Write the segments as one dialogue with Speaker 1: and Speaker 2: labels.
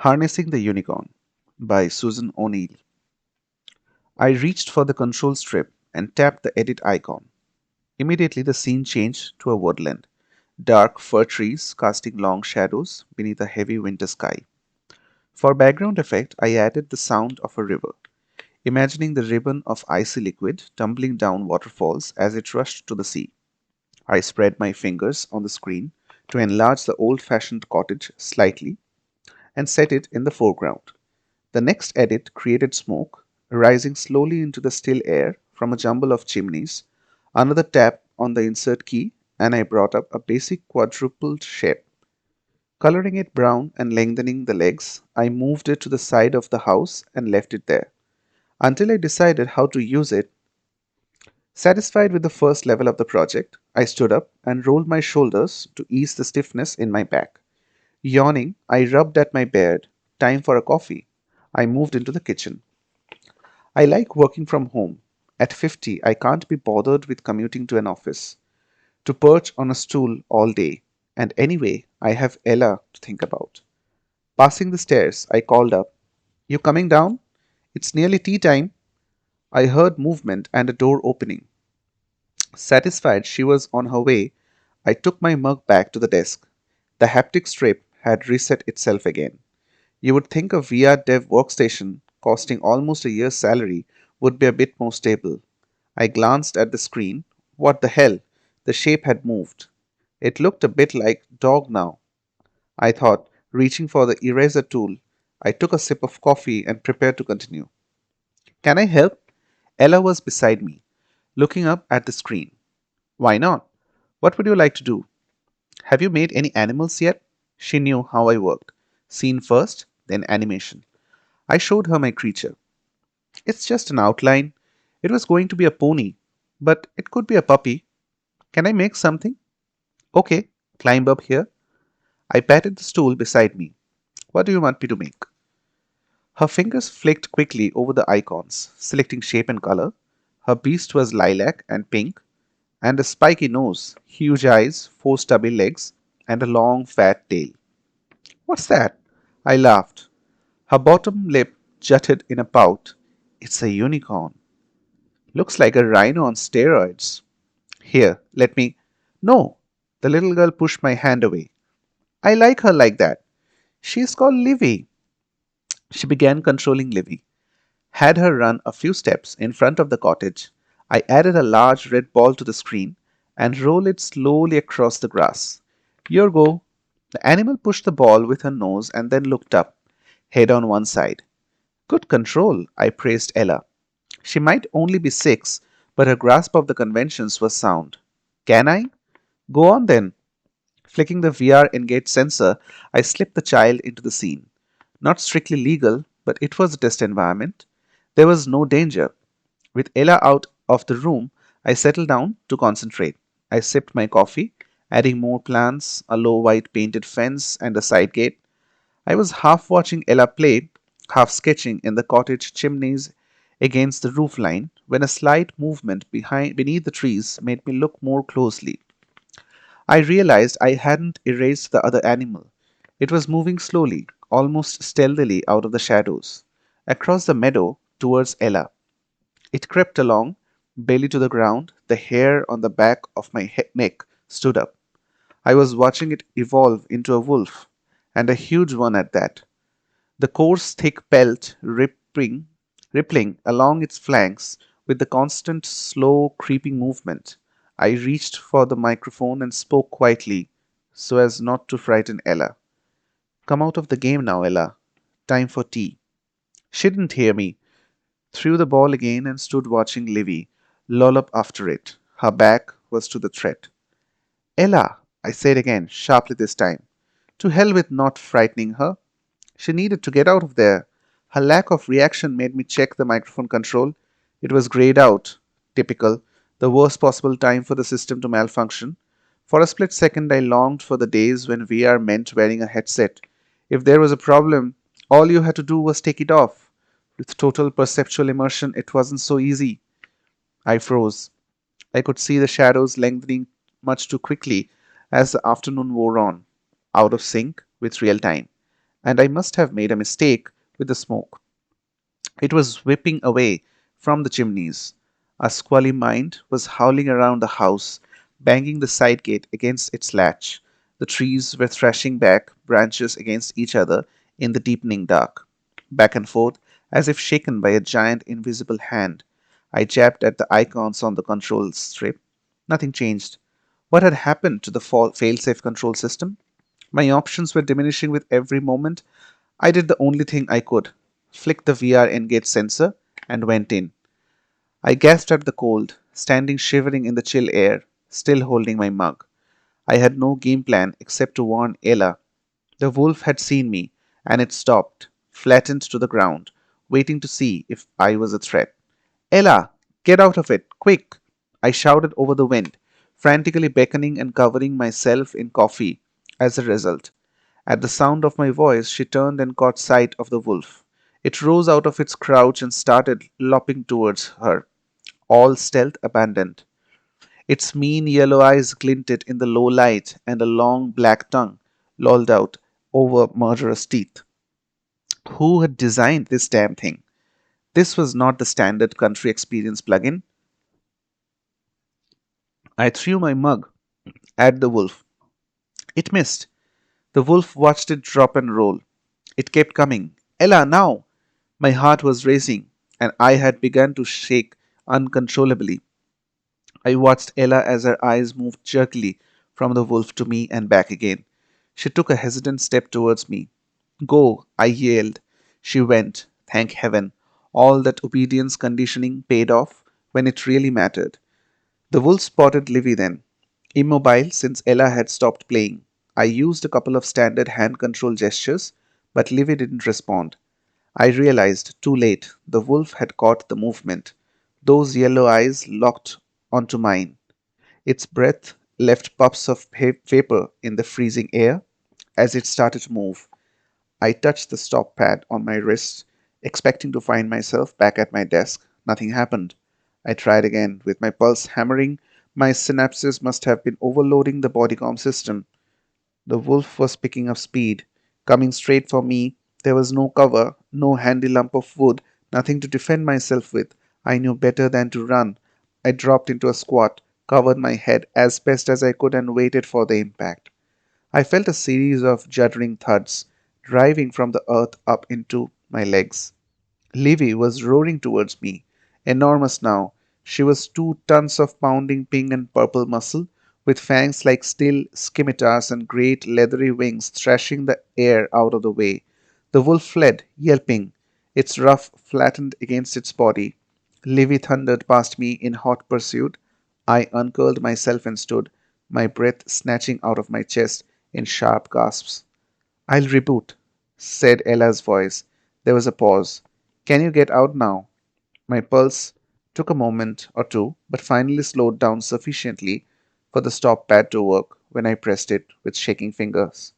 Speaker 1: Harnessing the Unicorn by Susan O'Neill. I reached for the control strip and tapped the edit icon. Immediately the scene changed to a woodland, dark fir trees casting long shadows beneath a heavy winter sky. For background effect, I added the sound of a river, imagining the ribbon of icy liquid tumbling down waterfalls as it rushed to the sea. I spread my fingers on the screen to enlarge the old fashioned cottage slightly and set it in the foreground. The next edit created smoke rising slowly into the still air from a jumble of chimneys. Another tap on the insert key, and I brought up a basic quadrupled shape. Coloring it brown and lengthening the legs, I moved it to the side of the house and left it there until I decided how to use it. Satisfied with the first level of the project, I stood up and rolled my shoulders to ease the stiffness in my back. Yawning, I rubbed at my beard. Time for a coffee. I moved into the kitchen. I like working from home. At 50, I can't be bothered with commuting to an office, to perch on a stool all day. And anyway, I have Ella to think about. Passing the stairs, I called up, "You coming down? It's nearly tea time." I heard movement and a door opening. Satisfied she was on her way, I took my mug back to the desk. The haptic strip had reset itself again. You would think a VR dev workstation costing almost a year's salary would be a bit more stable. I glanced at the screen. What the hell? The shape had moved. It looked a bit like dog now, I thought, reaching for the eraser tool. I took a sip of coffee and prepared to continue. "Can I help?" Ella was beside me, looking up at the screen. "Why not? What would you like to do? Have you made any animals yet?" She knew how I worked. Scene first, then animation. I showed her my creature. "It's just an outline. It was going to be a pony, but it could be a puppy. Can I make something?" "Okay, climb up here." I patted the stool beside me. "What do you want me to make?" Her fingers flicked quickly over the icons, selecting shape and color. Her beast was lilac and pink, and a spiky nose, huge eyes, four stubby legs, and a long fat tail. "What's that?" I laughed. Her bottom lip jutted in a pout. "It's a unicorn. Looks like a rhino on steroids." "Here, let me." "No!" The little girl pushed my hand away. "I like her like that. She's called Livy." She began controlling Livy, had her run a few steps in front of the cottage. I added a large red ball to the screen and rolled it slowly across the grass. "Your go." The animal pushed the ball with her nose and then looked up, head on one side. "Good control," I praised Ella. She might only be 6, but her grasp of the conventions was sound. "Can I?" "Go on then." Flicking the VR Engage sensor, I slipped the child into the scene. Not strictly legal, but it was a test environment. There was no danger. With Ella out of the room, I settled down to concentrate. I sipped my coffee, adding more plants, a low white painted fence, and a side gate. I was half watching Ella play, half sketching in the cottage chimneys against the roof line, when a slight movement beneath the trees made me look more closely. I realized I hadn't erased the other animal. It was moving slowly, almost stealthily out of the shadows, across the meadow towards Ella. It crept along, belly to the ground, the hair on the back of my neck stood up. I was watching it evolve into a wolf, and a huge one at that. The coarse, thick pelt rippling along its flanks with the constant, slow, creeping movement. I reached for the microphone and spoke quietly so as not to frighten Ella. "Come out of the game now, Ella. Time for tea." She didn't hear me, threw the ball again, and stood watching Livy lollop after it. Her back was to the threat. "Ella," I said again, sharply this time. To hell with not frightening her. She needed to get out of there. Her lack of reaction made me check the microphone control. It was grayed out. Typical. The worst possible time for the system to malfunction. For a split second, I longed for the days when VR meant wearing a headset. If there was a problem, all you had to do was take it off. With total perceptual immersion, it wasn't so easy. I froze. I could see the shadows lengthening much too quickly as the afternoon wore on, out of sync with real time. and I must have made a mistake with the smoke. It was whipping away from the chimneys. A squally mind was howling around the house, banging the side gate against its latch. The trees were thrashing back branches against each other in the deepening dark, back and forth, as if shaken by a giant invisible hand. I jabbed at the icons on the control strip. Nothing changed. What had happened to the failsafe control system? My options were diminishing with every moment. I did the only thing I could, flicked the VR Engage sensor, and went in. I gasped at the cold, standing shivering in the chill air, still holding my mug. I had no game plan except to warn Ella. The wolf had seen me, and it stopped, flattened to the ground, waiting to see if I was a threat. Ella, get out of it, quick! I shouted over the wind, frantically beckoning and covering myself in coffee as a result. At the sound of my voice, she turned and caught sight of the wolf. It rose out of its crouch and started lopping towards her, all stealth abandoned. Its mean yellow eyes glinted in the low light, and a long black tongue lolled out over murderous teeth. Who had designed this damn thing? This was not the standard country experience plugin. I threw my mug at the wolf. It missed. The wolf watched it drop and roll. It kept coming. Ella, now! My heart was racing, and I had begun to shake uncontrollably. I watched Ella as her eyes moved jerkily from the wolf to me and back again. She took a hesitant step towards me. Go, I yelled. She went. Thank heaven. All that obedience conditioning paid off when it really mattered. The wolf spotted Livy then, immobile since Ella had stopped playing. I used a couple of standard hand control gestures, but Livy didn't respond. I realized, too late, the wolf had caught the movement. Those yellow eyes locked onto mine. Its breath left puffs of vapor in the freezing air as it started to move. I touched the stop pad on my wrist, expecting to find myself back at my desk. Nothing happened. I tried again, with my pulse hammering. My synapses must have been overloading the bodycom system. The wolf was picking up speed, coming straight for me. There was no cover, no handy lump of wood, nothing to defend myself with. I knew better than to run. I dropped into a squat, covered my head as best as I could, and waited for the impact. I felt a series of juddering thuds, driving from the earth up into my legs. Livy was roaring towards me, enormous now. She was 2 tons of pounding pink and purple muscle, with fangs like steel scimitars and great leathery wings thrashing the air out of the way. The wolf fled, yelping, its ruff flattened against its body. Livy thundered past me in hot pursuit. I uncurled myself and stood, my breath snatching out of my chest in sharp gasps. I'll reboot, said Ella's voice. There was a pause. Can you get out now? My pulse took a moment or two, but finally slowed down sufficiently for the stop pad to work when I pressed it with shaking fingers.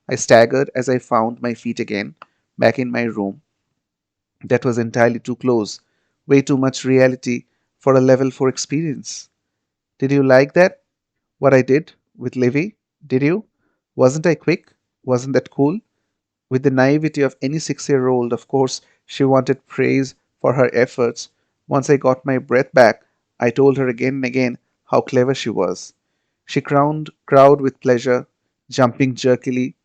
Speaker 1: I staggered as I found my feet again, back in my room. That was entirely too close, way too much reality for a level 4 experience. Did you like that? What I did with Livy? Did you? Wasn't I quick? Wasn't that cool? With the naivety of any 6-year-old, of course, she wanted praise for her efforts. Once I got my breath back, I told her again and again how clever she was. She crowed with pleasure, jumping jerkily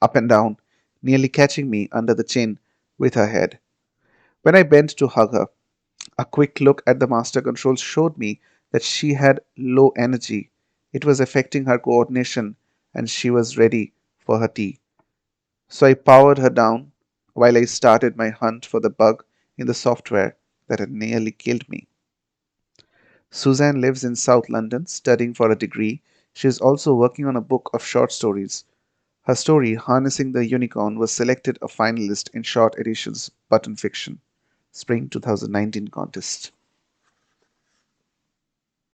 Speaker 1: up and down, nearly catching me under the chin with her head. When I bent to hug her, a quick look at the master controls showed me that she had low energy. It was affecting her coordination, and she was ready for her tea. So I powered her down while I started my hunt for the bug in the software that had nearly killed me. Suzanne lives in South London studying for a degree. She is also working on a book of short stories. Her story, Harnessing the Unicorn, was selected a finalist in Short Edition's Button Fiction Spring 2019 contest.